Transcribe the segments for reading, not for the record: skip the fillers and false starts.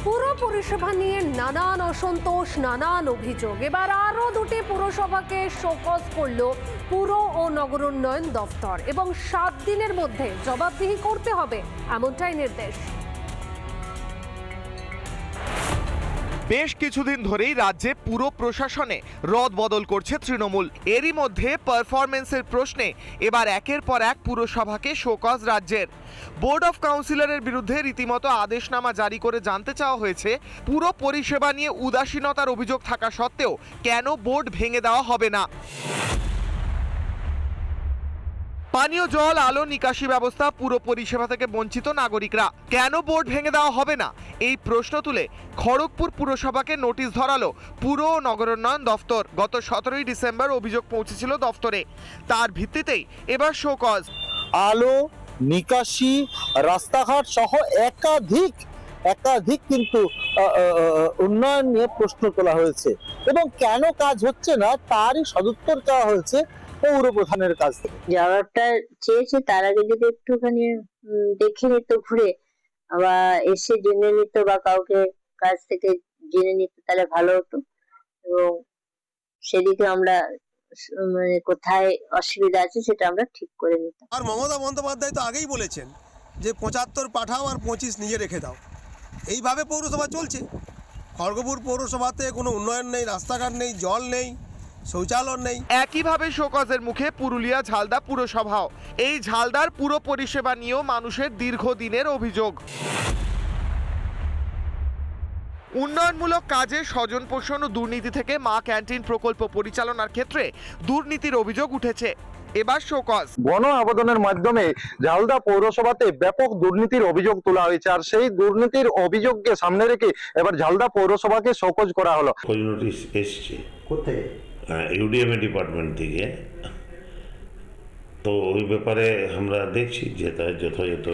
পুর পরিষেবা নিয়ে নানান অসন্তোষ, নানান অভিযোগ। এবার আরও দুটি পুরসভাকে শোকজ করল পুর ও নগরোন্নয়ন দফতর এবং 7 দিনের মধ্যে জবাবদিহি করতে হবে, এমনটাই নির্দেশ। বেশ কিছুদিন ধরেই রাজ্যে পুরো প্রশাসনে রদবদল করছে তৃণমূল। এরই মধ্যে পারফরমেন্সের প্রশ্নে এবার একের পর এক পুরসভাকে শোকজ রাজ্যের। বোর্ড অফ কাউন্সিলরের বিরুদ্ধে রীতিমতো আদেশনামা জারি করে জানতে চাওয়া হয়েছে, পুরো পরিষেবা নিয়ে উদাসীনতার অভিযোগ থাকা সত্ত্বেও কেন বোর্ড ভেঙে দেওয়া হবে না। পানীয় জল, আলো, নিকাশি ব্যবস্থা, পুরো পরিষেবা থেকে বঞ্চিত নাগরিকরা, কেন বোর্ড ভেঙে দেওয়া হবে না এই প্রশ্ন তুলে খড়গপুর পুরসভাকে নোটিশ ধরালো পুর ও নগরোন্নয়ন দফতর। গত 17ই ডিসেম্বর অভিযোগ পৌঁছেছিল দফতরে, তার ভিত্তিতেই এবার শোকজ। আলো, নিকাশি, রাস্তাঘাট সহ একাধিক কিন্তু উন্নয়ন নিয়ে প্রশ্ন তোলা হয়েছে এবং কেন কাজ হচ্ছে না তারই সদুত্তর চাওয়া হয়েছে পৌর প্রধানের কাছ থেকে। জবাবটা চেয়েছে, তার আগে যদি একটুখানি দেখে নিত, ঘুরে বা এসে জেনে নিত বা কাউকে কাছ থেকে জেনে নিত, তাহলে ভালো হতো। এবং সেদিকে আমরা মানে কোথায় অসুবিধা আছে সেটা আমরা ঠিক করে নিতাম। আর মমতা বন্দ্যোপাধ্যায় তো আগেই বলেছেন যে 75 পাঠাও আর 25 নিজে রেখে দাও। এইভাবে পৌরসভা চলছে। খড়গপুর পৌরসভাতে কোনো উন্নয়ন নেই, রাস্তাঘাট নেই, জল নেই, শৌচালয় নেই। একইভাবে শোকজের মুখে পুরুলিয়া ঝালদা পুরসভাও। এই ঝালদার পুরো পরিষেবা নিয়েও মানুষের দীর্ঘদিনের অভিযোগ। উন্নয়নমূলক কাজে স্বজন পোষণ ও দুর্নীতি থেকে মা ক্যান্টিন প্রকল্প পরিচালনার ক্ষেত্রে দুর্নীতির অভিযোগ উঠেছে। এবার শোকজ। গণ আবেদনের মাধ্যমে ঝালদা পৌরসভাতে ব্যাপক দুর্নীতির অভিযোগ তোলা হয়েছে আর সেই দুর্নীতির অভিযোগকে সামনে রেখে এবার ঝালদা পৌরসভাকে শোকজ করা হলো। নোটিশ এসছে কোথায়? ইউডিএমএ ডিপার্টমেন্ট থেকে। তো ওই ব্যাপারে আমরা দেখছি যে তার যথাযথ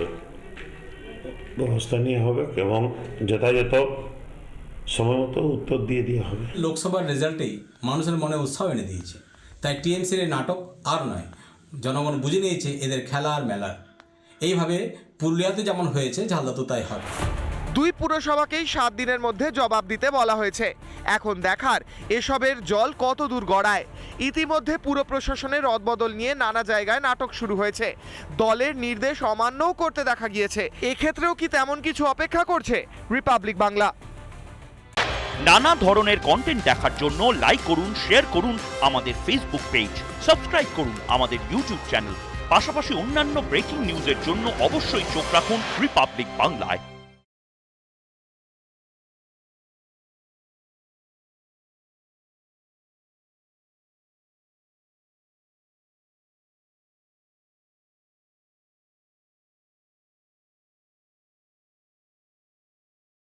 ব্যবস্থা নিয়ে হবে এবং যথাযথ সময় মতো উত্তর দিয়ে দেওয়া হবে। লোকসভার রেজাল্টেই মানুষের মনে উৎসাহ এনে দিয়েছে, তাই টিএমসির এই নাটক আর নয়, জনগণ বুঝে নিয়েছে এদের খেলা আর মেলার। এইভাবে পুরুলিয়াতে যেমন হয়েছে ঝালদাতেও তাই হবে। দুই পুরসভাকেই 7 দিনের মধ্যে জবাব দিতে বলা হয়েছে। এখন দেখার এসবের জল কত দূর গড়ায়। ইতিমধ্যে পুর প্রশাসনের রদবদল নিয়ে নানা জায়গায় নাটক শুরু হয়েছে। দলের নির্দেশ অমান্যও করতে দেখা গিয়েছে। এক্ষেত্রেও কি তেমন কিছু অপেক্ষা করছে রিপাবলিক বাংলা? নানা ধরনের কন্টেন্ট দেখার জন্য লাইক করুন, শেয়ার করুন আমাদের ফেসবুক পেজ, সাবস্ক্রাইব করুন আমাদের ইউটিউব চ্যানেল। পাশাপাশি অন্যান্য ব্রেকিং নিউজের জন্য অবশ্যই চোখ রাখুন রিপাবলিক বাংলায়।